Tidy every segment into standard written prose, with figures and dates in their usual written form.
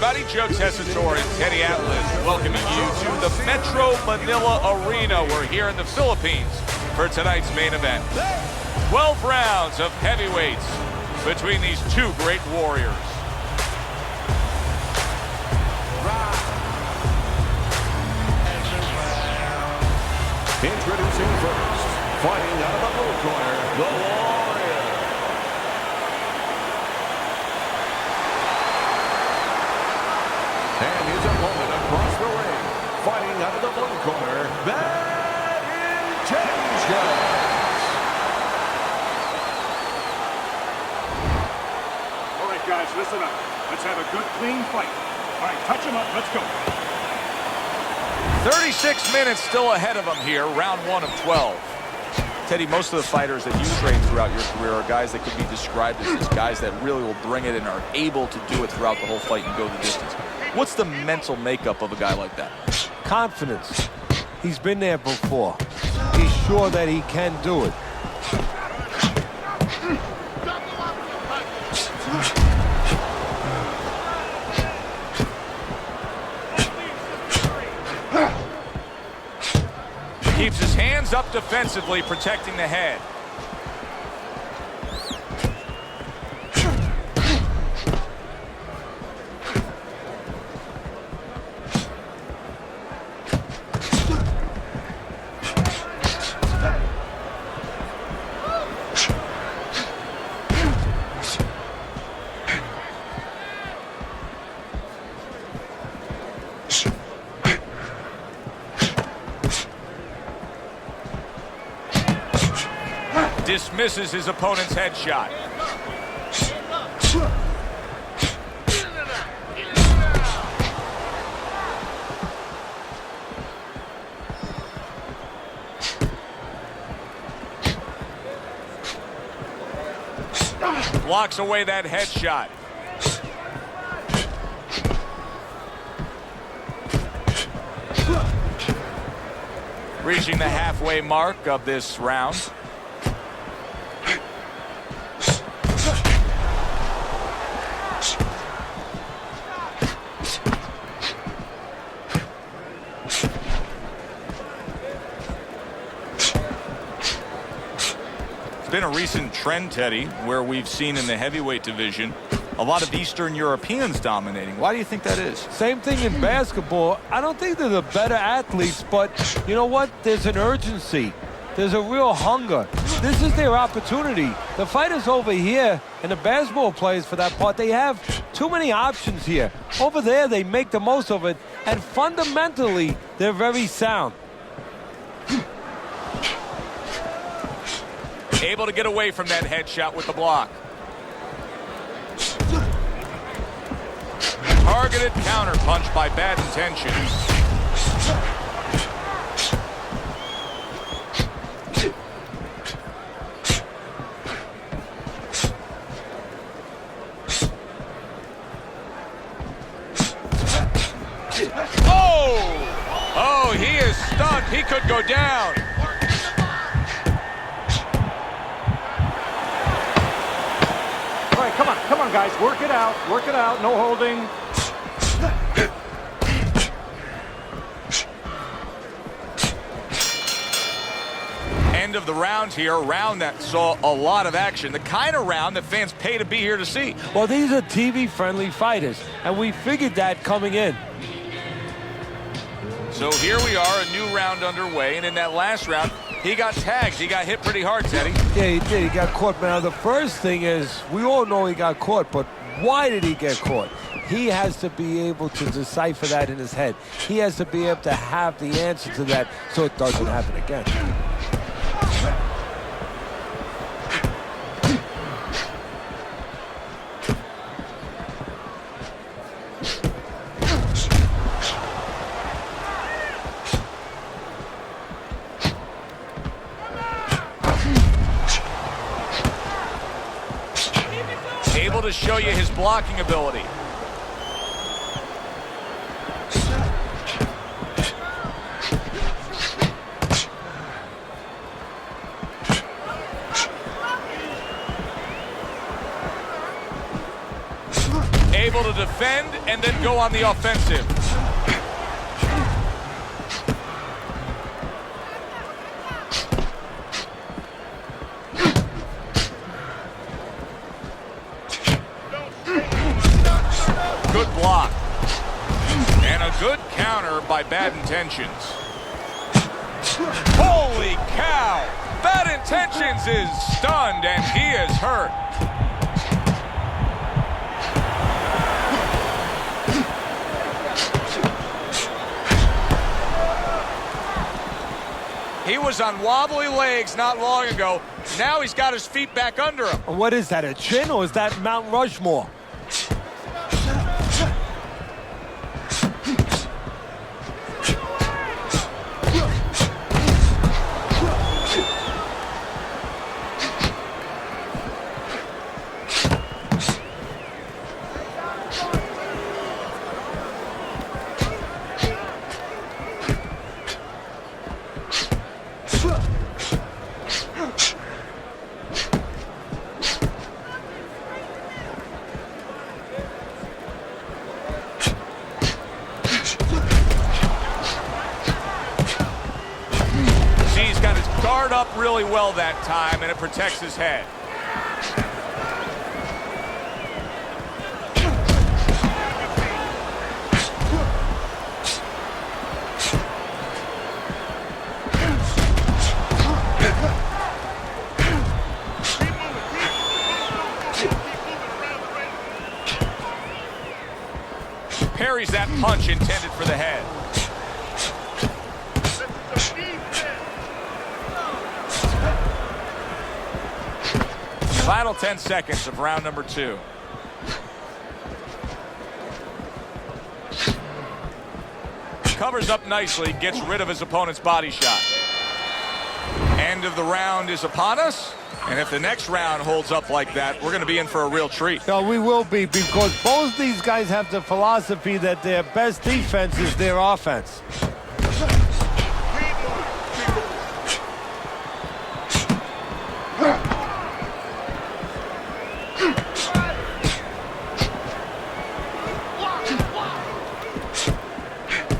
everybody. Joe Chisora and Teddy Atlas welcoming you to the Metro Manila Arena. We're here in the Philippines for tonight's main event. 12 rounds of heavyweights between these two great warriors. Introducing first, fighting out of the blue corner, the Warrior. And his opponent across the ring, fighting out of the blue corner, that is Duncan. All right, guys, listen up. Let's have a good, clean fight. All right, touch him up. Let's go. 36 minutes still ahead of them here, round 1 of 12. Teddy, most of the fighters that you train throughout your career are guys that could be described as these guys that really will bring it and are able to do it throughout the whole fight and go the distance. What's the mental makeup of a guy like that? Confidence. He's been there before. He's sure that he can do it. Keeps his hands up defensively, protecting the head. Dismisses his opponent's headshot. Blocks away that headshot. Reaching the halfway mark of this round. Been a recent trend, Teddy, where we've seen in the heavyweight division a lot of Eastern Europeans dominating. Why do you think that is? Same thing in basketball. I don't think they're the better athletes, but you know what? There's an urgency. There's a real hunger. This is their opportunity. The fighters over here and the basketball players, for that part, they have too many options here. Over there, they make the most of it, and fundamentally, they're very sound. Able to get away from that headshot with the block. Targeted counter punch by Bad Intentions. Oh, he is stunned. He could go down. Come on, guys, work it out, no holding. End of the round here, a round that saw a lot of action, the kind of round that fans pay to be here to see. Well, these are TV-friendly fighters, and we figured that coming in. So here we are, a new round underway, and in that last round, he got tagged. He got hit pretty hard, Teddy. Yeah, he did. He got caught. Now, the first thing is, we all know he got caught, but why did he get caught? He has to be able to decipher that in his head. He has to be able to have the answer to that so it doesn't happen again. Able to show you his blocking ability. Able to defend and then go on the offensive. Good block. And a good counter by Bad Intentions. Holy cow! Bad Intentions is stunned and he is hurt. He was on wobbly legs not long ago. Now he's got his feet back under him. What is that, a chin or is that Mount Rushmore? Up really well that time, and it protects his head. Parries that punch intended for the head. Final 10 seconds of round number 2. Covers up nicely, gets rid of his opponent's body shot. End of the round is upon us, and if the next round holds up like that, we're going to be in for a real treat. No, we will be, because both these guys have the philosophy that their best defense is their offense.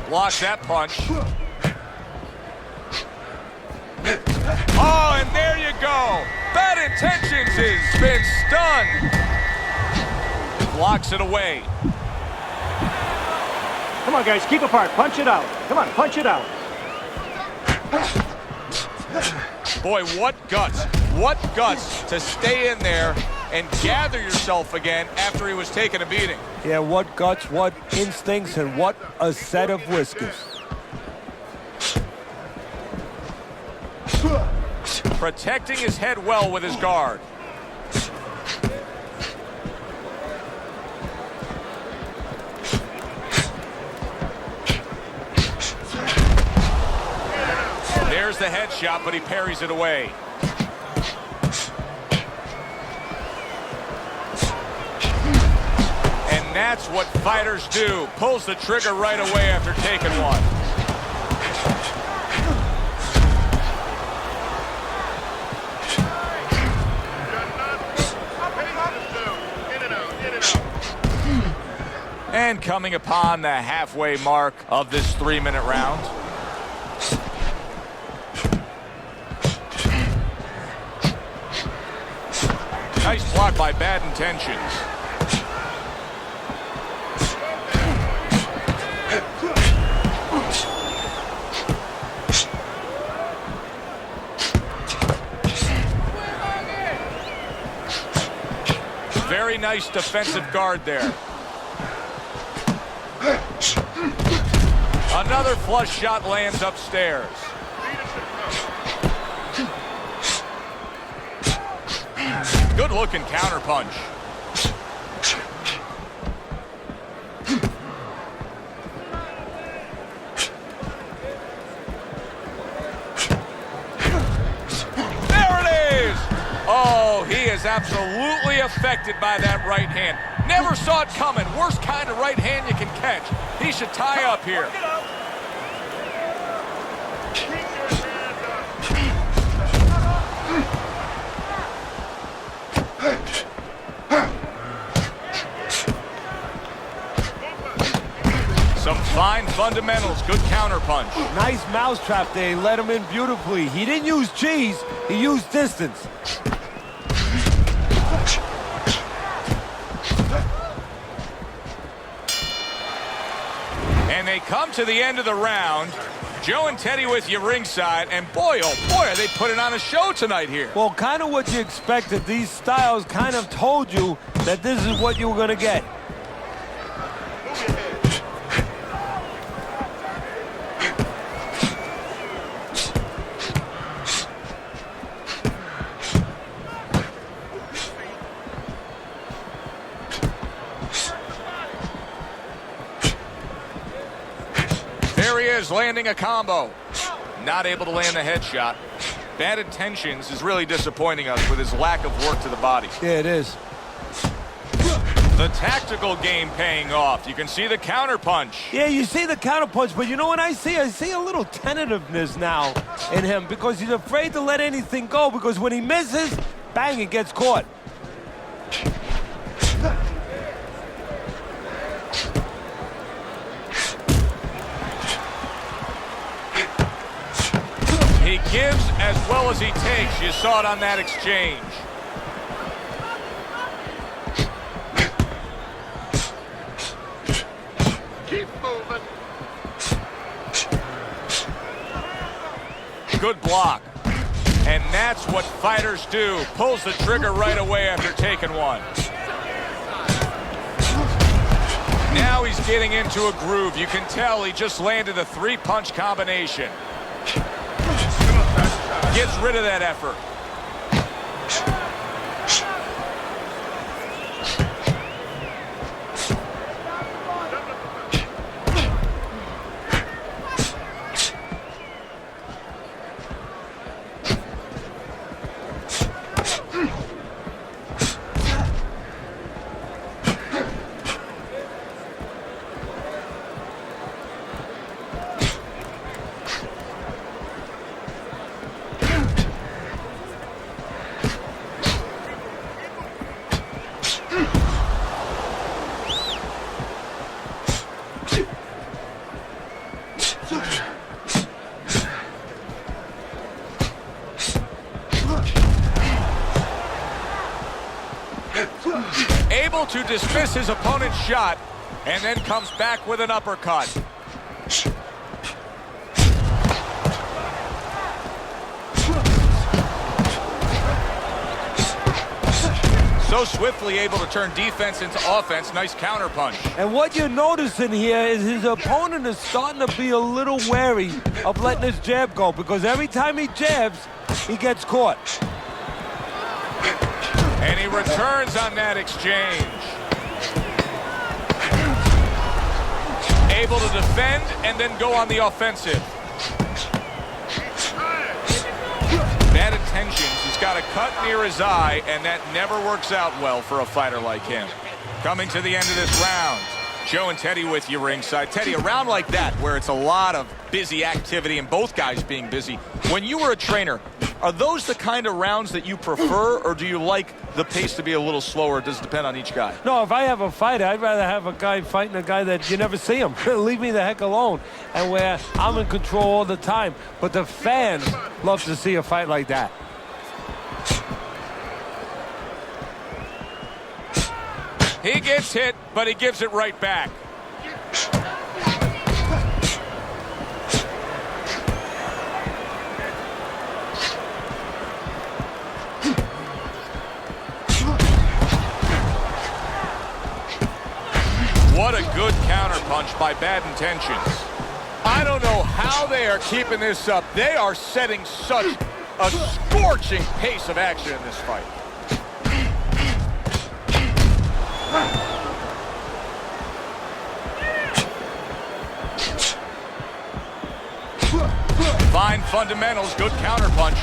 Blocks that punch. Oh, and there you go. Bad Intentions has been stunned. Blocks it away. Come on, guys, keep apart. Punch it out. Come on, punch it out. Boy, what guts. What guts to stay in there and gather yourself again after he was taking a beating. Yeah, what guts, what instincts, and what a set of whiskers. Protecting his head well with his guard. There's the headshot, but he parries it away. And that's what fighters do. Pulls the trigger right away after taking one. And coming upon the halfway mark of this 3-minute round. Nice block by Bad Intentions. Very nice defensive guard there. Another flush shot lands upstairs. Good looking counter punch. There it is! Oh, he is absolutely affected by that right hand. Never saw it coming. Worst kind of right hand you can catch. He should tie up here. Some fine fundamentals, good counterpunch. Nice mousetrap there. He let him in beautifully. He didn't use cheese. He used distance. And they come to the end of the round. Joe and Teddy with you ringside, and boy, oh boy, are they putting on a show tonight here. Well, kind of what you expected. These styles kind of told you that this is what you were going to get. There he is, landing a combo. Not able to land the headshot. Bad intentions is really disappointing us with his lack of work to the body. Yeah, it is. The tactical game paying off. You can see the counterpunch. Yeah, you see the counterpunch, but you know what I see? I see a little tentativeness now in him because he's afraid to let anything go because when he misses, bang, it gets caught. He gives as well as he takes. You saw it on that exchange. Keep moving. Good block. And that's what fighters do. Pulls the trigger right away after taking one. Now he's getting into a groove. You can tell he just landed a three-punch combination. Gets rid of that effort. Able to dismiss his opponent's shot and then comes back with an uppercut. So swiftly able to turn defense into offense. Nice counterpunch. And what you're noticing here is his opponent is starting to be a little wary of letting his jab go because every time he jabs, he gets caught. And he returns on that exchange. Able to defend and then go on the offensive. Bad intentions. He's got a cut near his eye, and that never works out well for a fighter like him. Coming to the end of this round. Joe and Teddy with you ringside. Teddy, a round like that where it's a lot of busy activity and both guys being busy. When you were a trainer, are those the kind of rounds that you prefer, or do you like the pace to be a little slower? It does depend on each guy. No, if I have a fight, I'd rather have a guy fighting a guy that you never see him. Leave me the heck alone. And where I'm in control all the time. But the fans love to see a fight like that. He gets hit, but he gives it right back. What a good counterpunch by Bad Intentions. I don't know how they are keeping this up. They are setting such a scorching pace of action in this fight. Fine fundamentals, good counterpunch.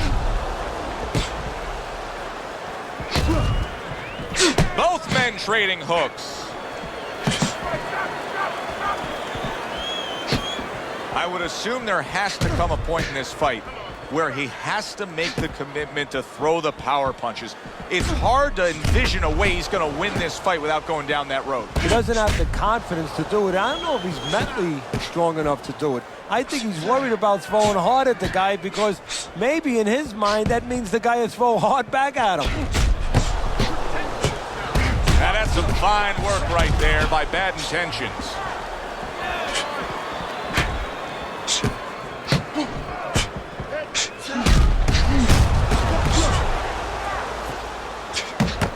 Both men trading hooks. I would assume there has to come a point in this fight where he has to make the commitment to throw the power punches. It's hard to envision a way he's going to win this fight without going down that road. He doesn't have the confidence to do it. I don't know if he's mentally strong enough to do it. I think he's worried about throwing hard at the guy because maybe in his mind that means the guy will throw hard back at him. Now that's some fine work right there by Bad Intentions.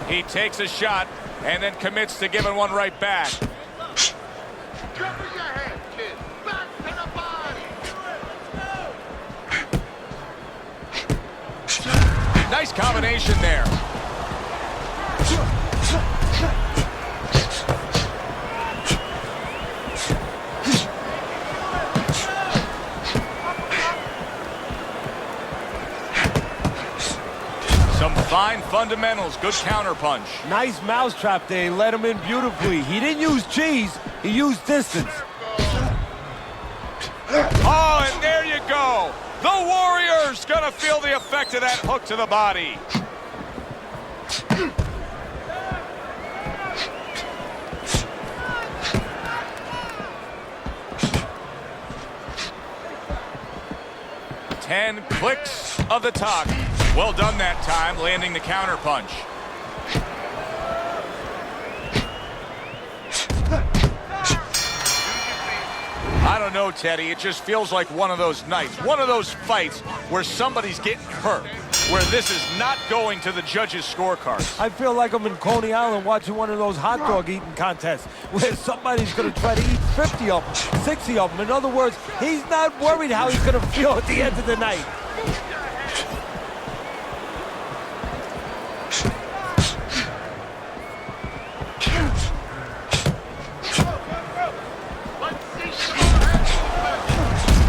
He takes a shot and then commits to giving one right back. Cover your head, kid. Back to the body. Nice combination there. Some fine fundamentals, good counter punch. Nice mousetrap there. He let him in beautifully. He didn't use cheese. He used distance. Oh, and there you go. The Warrior's gonna feel the effect of that hook to the body. Ten clicks of the talk. Well done that time, landing the counter punch. I don't know, Teddy. It just feels like one of those nights, one of those fights where somebody's getting hurt, where this is not going to the judges' scorecards. I feel like I'm in Coney Island watching one of those hot dog eating contests where somebody's going to try to eat 50 of them, 60 of them. In other words, he's not worried how he's going to feel at the end of the night.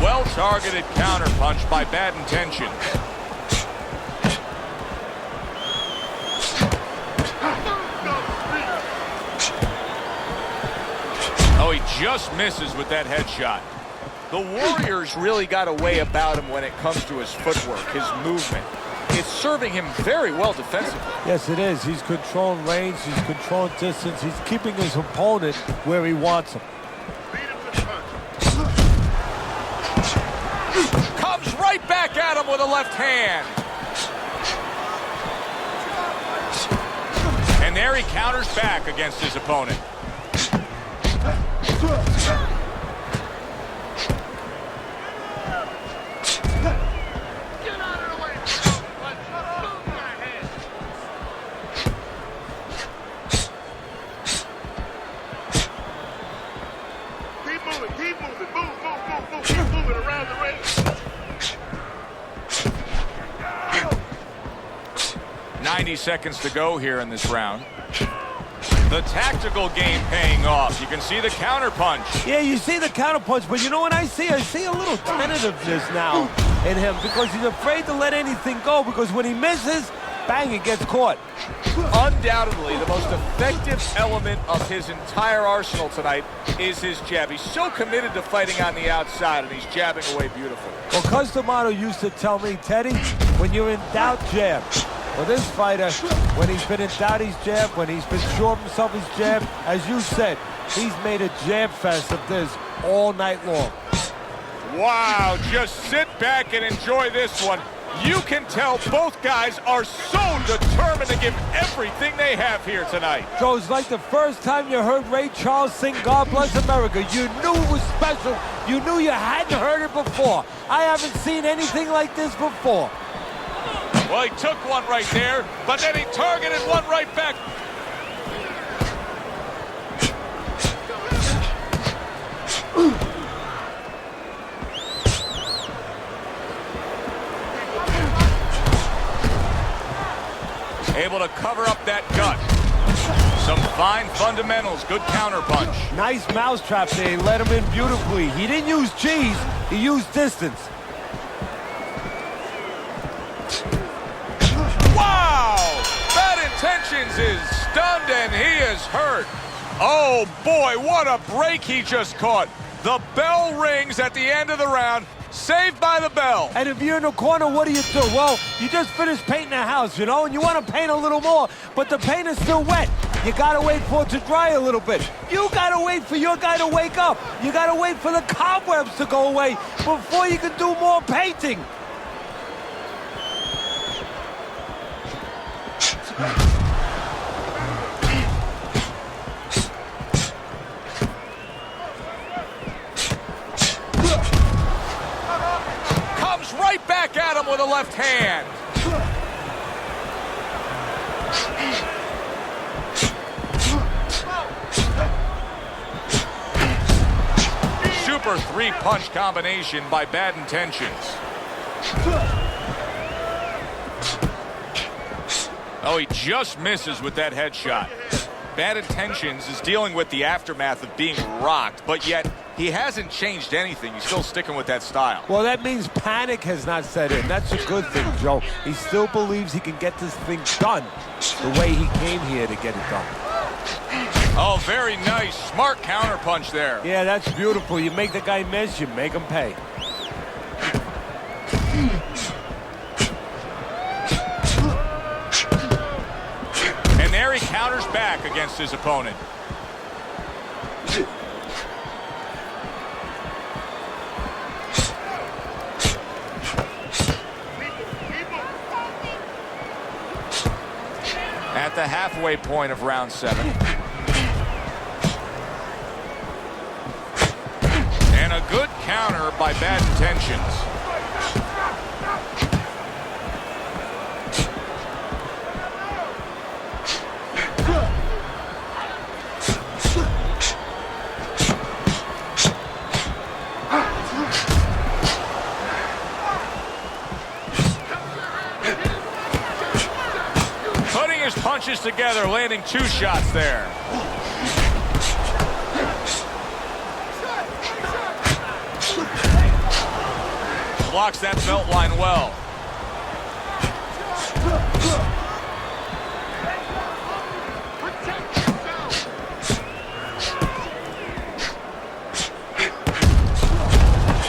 Well-targeted counter punch by Bad Intentions. Oh, he just misses with that headshot. The Warriors really got a way about him when it comes to his footwork, his movement. It's serving him very well defensively. Yes, it is. He's controlling range. He's controlling distance. He's keeping his opponent where he wants him. Comes right back at him with a left hand. And there he counters back against his opponent. Get out of the way. Let's move your head. Keep moving. Move. Keep moving around the ring. 90 seconds to go here in this round. The tactical game paying off. You can see the counter punch. Yeah, you see the counter punch, but you know what I see? I see a little tentativeness now in him because he's afraid to let anything go because when he misses, bang, it gets caught. Undoubtedly, the most effective element of his entire arsenal tonight is his jab. He's so committed to fighting on the outside, and he's jabbing away beautifully. Well, Customato used to tell me, Teddy, when you're in doubt, jab. Well, this fighter, when he's been in doubt, he's jabbed. When he's been sure of himself, he's jabbed. As you said, he's made a jab fest of this all night long. Wow, just sit back and enjoy this one. You can tell both guys are so determined to give everything they have here tonight. So it's like the first time you heard Ray Charles sing God Bless America. You knew it was special. You knew you hadn't heard it before. I haven't seen anything like this before. Well, he took one right there, but then he targeted one right back. Able to cover up that gut. Some fine fundamentals, good counter punch. Nice mousetrap there. He let him in beautifully. He didn't use cheese. He used distance. Wow! Bad Intentions is stunned and he is hurt. Oh, boy, what a break he just caught. The bell rings at the end of the round. Saved by the bell. And if you're in the corner, what do? Well, you just finished painting the house, you know, and you want to paint a little more, but the paint is still wet. You got to wait for it to dry a little bit. You got to wait for your guy to wake up. You got to wait for the cobwebs to go away before you can do more painting. Right back at him with a left hand. Super three-punch combination by Bad Intentions. Oh, he just misses with that headshot. Bad Intentions is dealing with the aftermath of being rocked, but yet he hasn't changed anything. He's still sticking with that style. Well, that means panic has not set in. That's a good thing, Joe. He still believes he can get this thing done the way he came here to get it done. Oh, very nice. Smart counterpunch there. Yeah, that's beautiful. You make the guy miss, you make him pay. And there he counters back against his opponent. At the halfway point of round 7. And a good counter by Bad Intentions. Punches together, landing 2 shots there. Blocks that belt line well.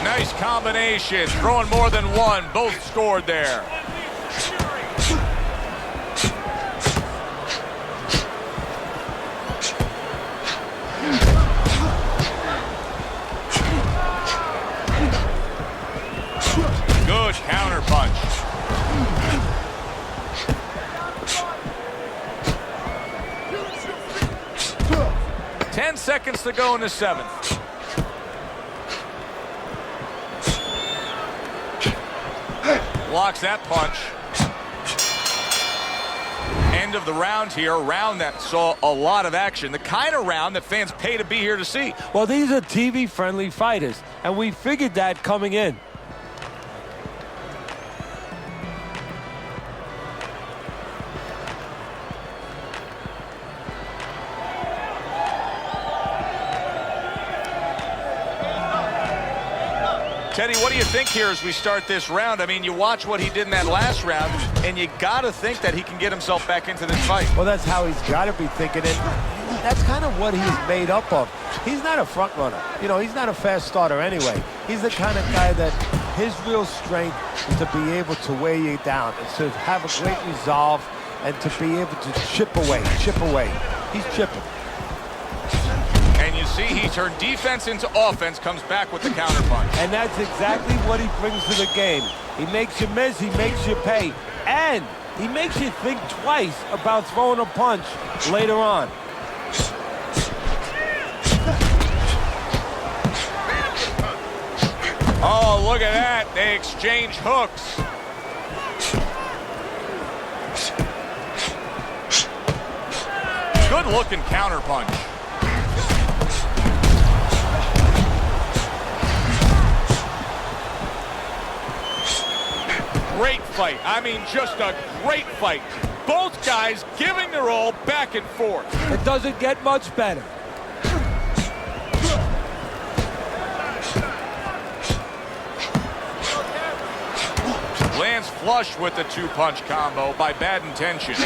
Nice combination, throwing more than one, both scored there. Good counter punch. 10 seconds to go in the 7th. Blocks that punch. End of the round here, a round that saw a lot of action. The kind of round that fans pay to be here to see. Well, these are TV-friendly fighters, and we figured that coming in. Teddy, what do you think here as we start this round? I mean, you watch what he did in that last round, and you got to think that he can get himself back into this fight. Well, that's how he's got to be thinking it. That's kind of what he's made up of. He's not a front runner. You know, he's not a fast starter anyway. He's the kind of guy that his real strength is to be able to wear you down, and to have a great resolve, and to be able to chip away. He's chipping. And you see he turned defense into offense, comes back with the counterpunch. And that's exactly what he brings to the game. He makes you miss, he makes you pay, and he makes you think twice about throwing a punch later on. Oh, look at that. They exchange hooks. Good-looking counterpunch. Great fight. I mean, just a great fight. Both guys giving their all back and forth. It doesn't get much better. Lands flush with the 2-punch combo by Bad Intentions.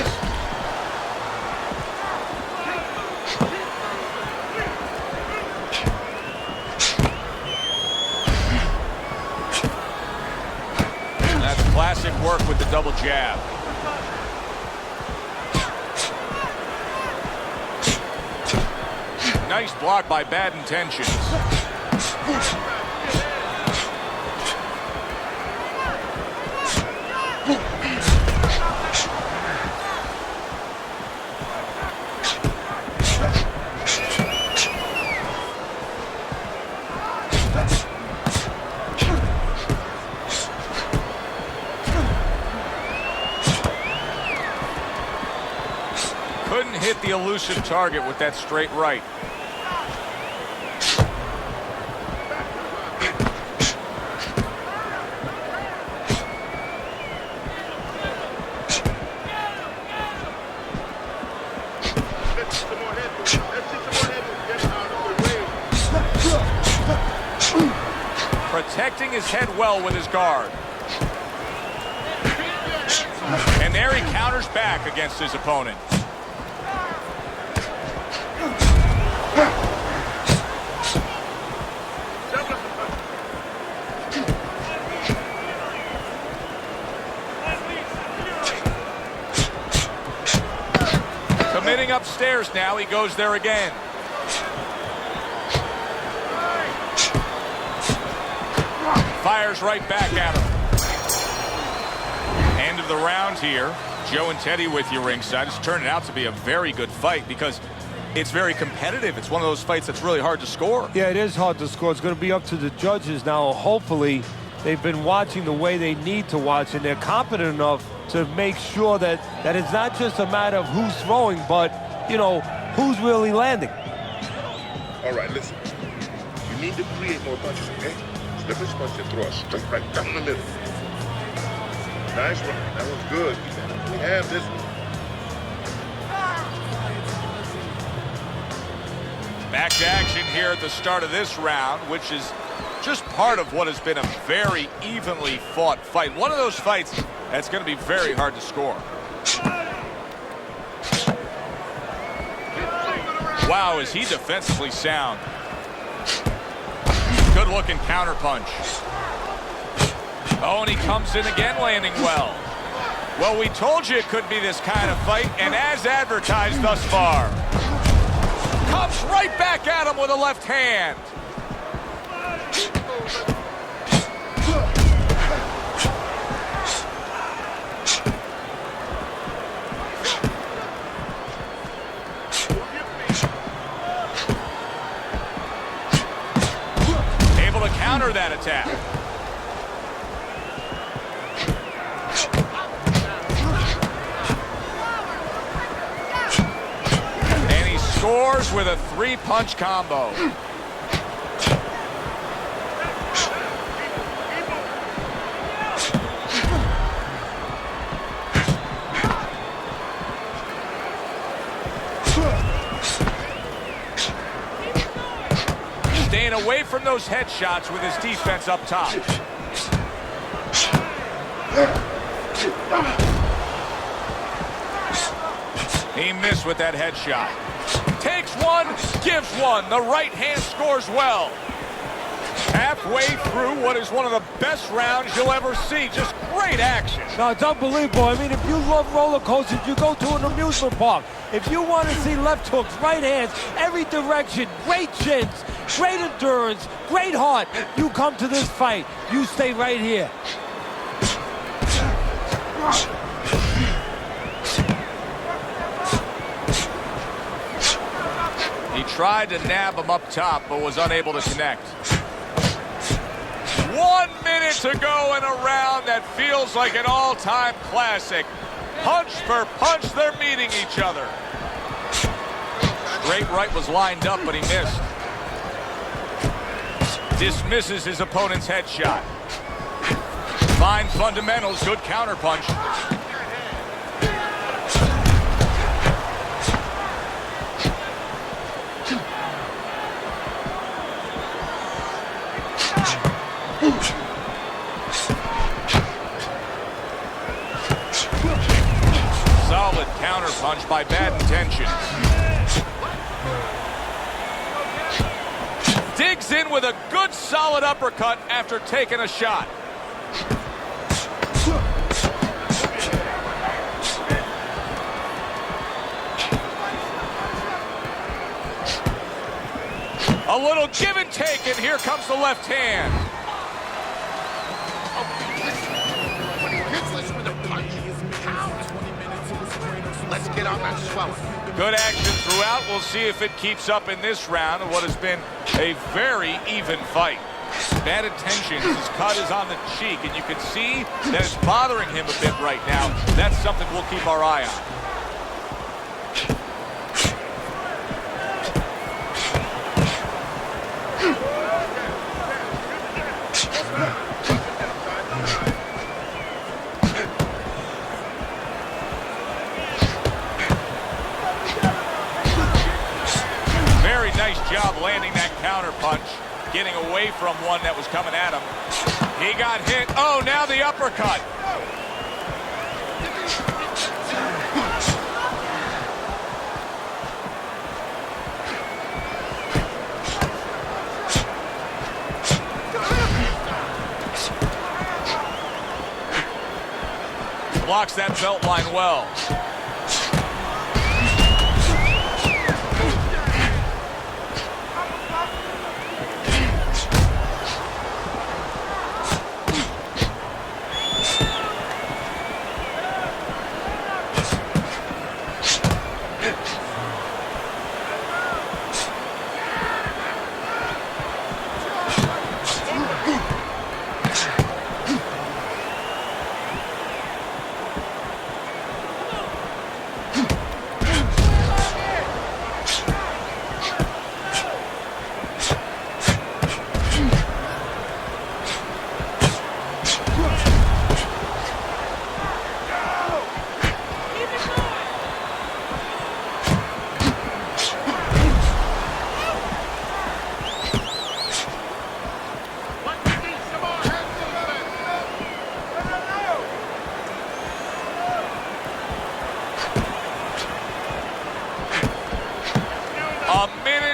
Classic work with the double jab. Nice block by Bad Intentions. Couldn't hit the elusive target with that straight right. Protecting his head well with his guard. And there he counters back against his opponent. Committing upstairs now, he goes there again. Fires right back at him. End of the round here. Joe and Teddy with you ringside. It's turned out to be a very good fight because it's very competitive. It's one of those fights that's really hard to score. Yeah, it is hard to score. It's going to be up to the judges now. Hopefully, they've been watching the way they need to watch, and they're competent enough to make sure that it's not just a matter of who's throwing, but, you know, who's really landing. All right, listen. You need to create more punches, okay? Slip this punch and thrust. Right down the middle. Nice one. That was good. We have this one. Back to action here at the start of this round, which is just part of what has been a very evenly fought fight. One of those fights that's going to be very hard to score. Wow, is he defensively sound. Good looking counter punch. Oh, and he comes in again, landing well. Well, we told you it could be this kind of fight, and as advertised thus far. Comes right back at him with a left hand. Able to counter that attack. Scores with a three-punch combo. Staying away from those headshots with his defense up top. He missed with that headshot. Takes one, gives one. The right hand scores well. Halfway through what is one of the best rounds you'll ever see. Just great action. No, it's unbelievable. I mean, if you love roller coasters, you go to an amusement park. If you want to see left hooks, right hands, every direction, great chins, great endurance, great heart, you come to this fight. You stay right here. He tried to nab him up top, but was unable to connect. 1 minute to go in a round that feels like an all-time classic. Punch for punch, they're meeting each other. Straight right was lined up, but he missed. Dismisses his opponent's headshot. Fine fundamentals, good counterpunch. Solid counterpunch by Bad Intentions. Digs in with a good solid uppercut after taking a shot. A little give and take, and here comes the left hand. When he hits us with a punch, count. Let's get on that swelling. Good action throughout. We'll see if it keeps up in this round of what has been a very even fight. Bad intentions. His cut is on the cheek, and you can see that it's bothering him a bit right now. That's something we'll keep our eye on. Very nice job landing that counter punch, getting away from one that was coming at him. He got hit. Oh, now the uppercut. Blocks that belt line well.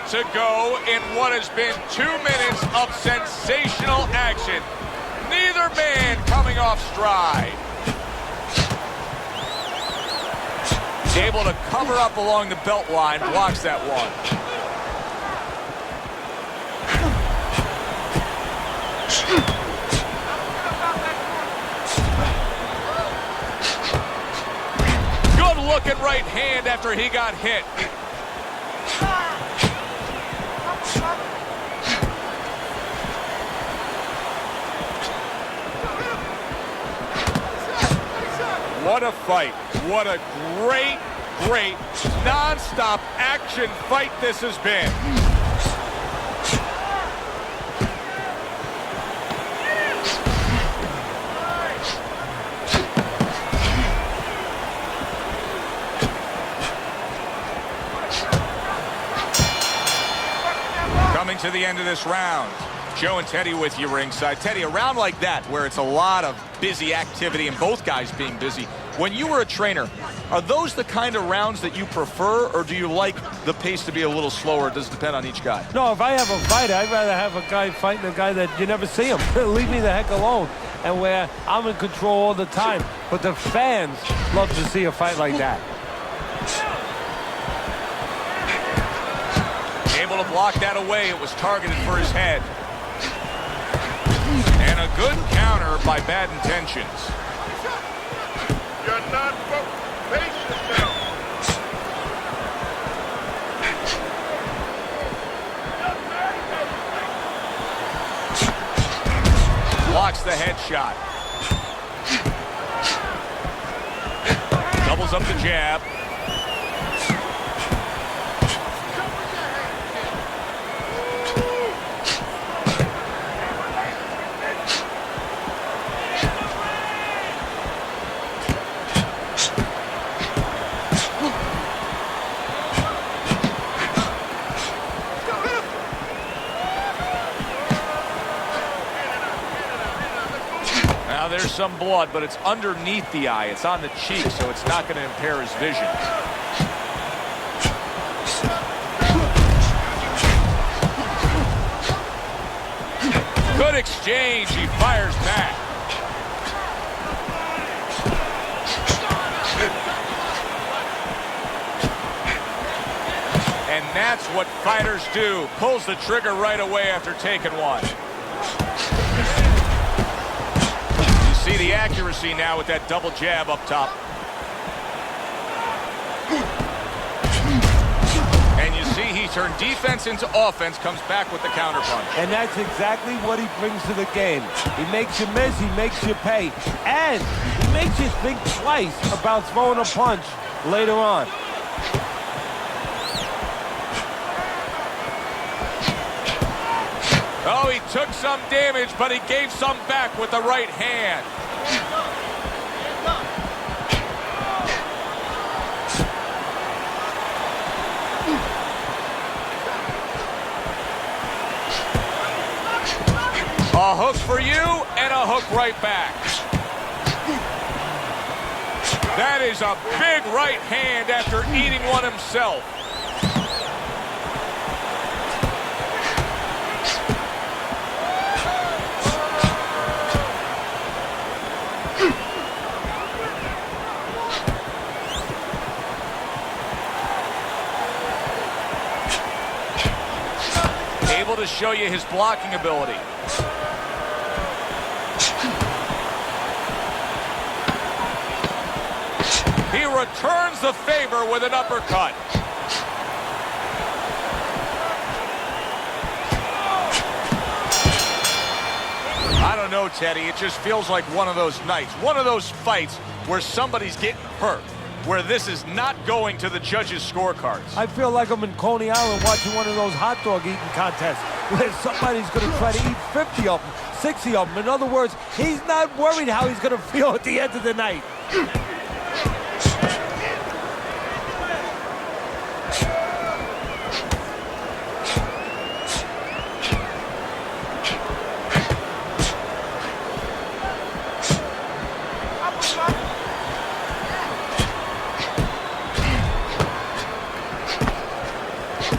To go in what has been 2 minutes of sensational action. Neither man coming off stride. Able to cover up along the belt line, blocks that one. Good looking right hand after he got hit. What a fight. What a great, non-stop action fight this has been. Coming to the end of this round. Joe and Teddy with you ringside. Teddy, a round like that where it's a lot of busy activity and both guys being busy, when you were a trainer, are those the kind of rounds that you prefer, or do you like the pace to be a little slower? It does depend on each guy. No, if I have a fight, I'd rather have a guy fighting a guy that you never see him. Leave me the heck alone. And where I'm in control all the time. But the fans love to see a fight like that. Able to block that away. It was targeted for his head. And a good counter by Bad Intentions. You're not focused. Pace yourself. Blocks the headshot. Doubles up the jab. There's some blood, but it's underneath the eye. It's on the cheek, so it's not going to impair his vision. Good exchange. He fires back. And that's what fighters do. Pulls the trigger right away after taking one. You see the accuracy now with that double jab up top. And you see he turned defense into offense, comes back with the counter punch. And that's exactly what he brings to the game. He makes you miss, he makes you pay, and he makes you think twice about throwing a punch later on. Oh, he took some damage, but he gave some back with the right hand. A hook for you, and a hook right back. That is a big right hand after eating one himself. Able to show you his blocking ability. He returns the favor with an uppercut. I don't know, Teddy. It just feels like one of those nights, one of those fights where somebody's getting hurt, where this is not going to the judges' scorecards. I feel like I'm in Coney Island watching one of those hot dog eating contests where somebody's going to try to eat 50 of them, 60 of them. In other words, he's not worried how he's going to feel at the end of the night.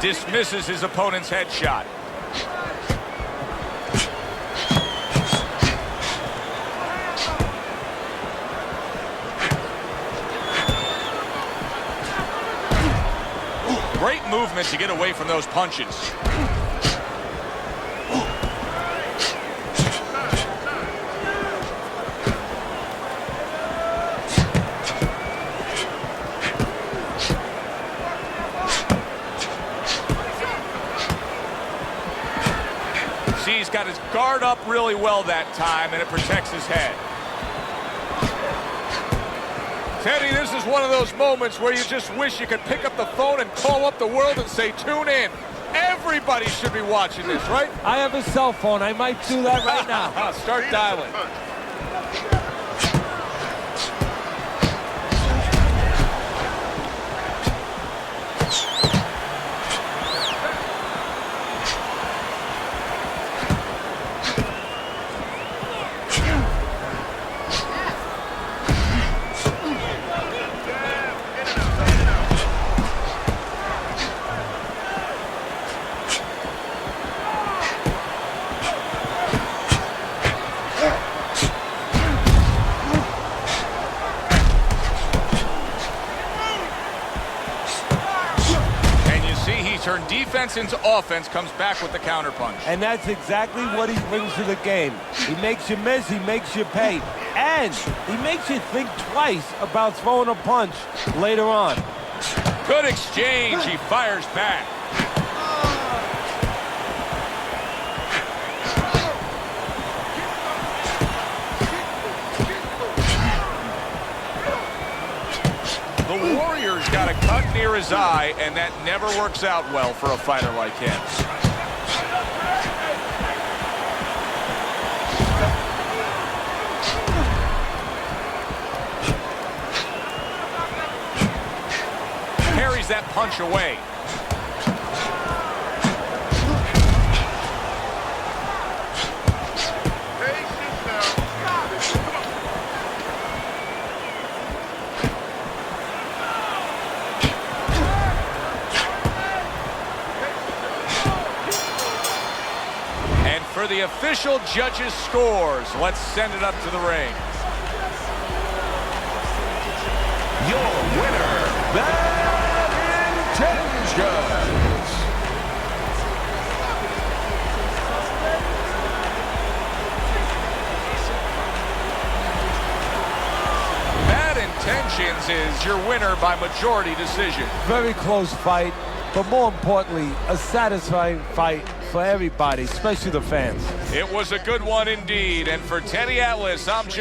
Dismisses his opponent's headshot. Great movement to get away from those punches. He's got his guard up really well that time, and it protects his head. Teddy, this is one of those moments where you just wish you could pick up the phone and call up the world and say, tune in. Everybody should be watching this, right? I have a cell phone. I might do that right now. Start dialing. Turn defense into offense, comes back with the counter punch. And that's exactly what he brings to the game. He makes you miss, he makes you pay, and he makes you think twice about throwing a punch later on. Good exchange, he fires back. The Warrior's got a cut near his eye, and that never works out well for a fighter like him. Carries that punch away. For the official judges' scores, let's send it up to the ring. Your winner, that intention. Tensions is your winner by majority decision. Very close fight, but more importantly, a satisfying fight for everybody, especially the fans. It was a good one indeed. And for Teddy Atlas, I'm Joe.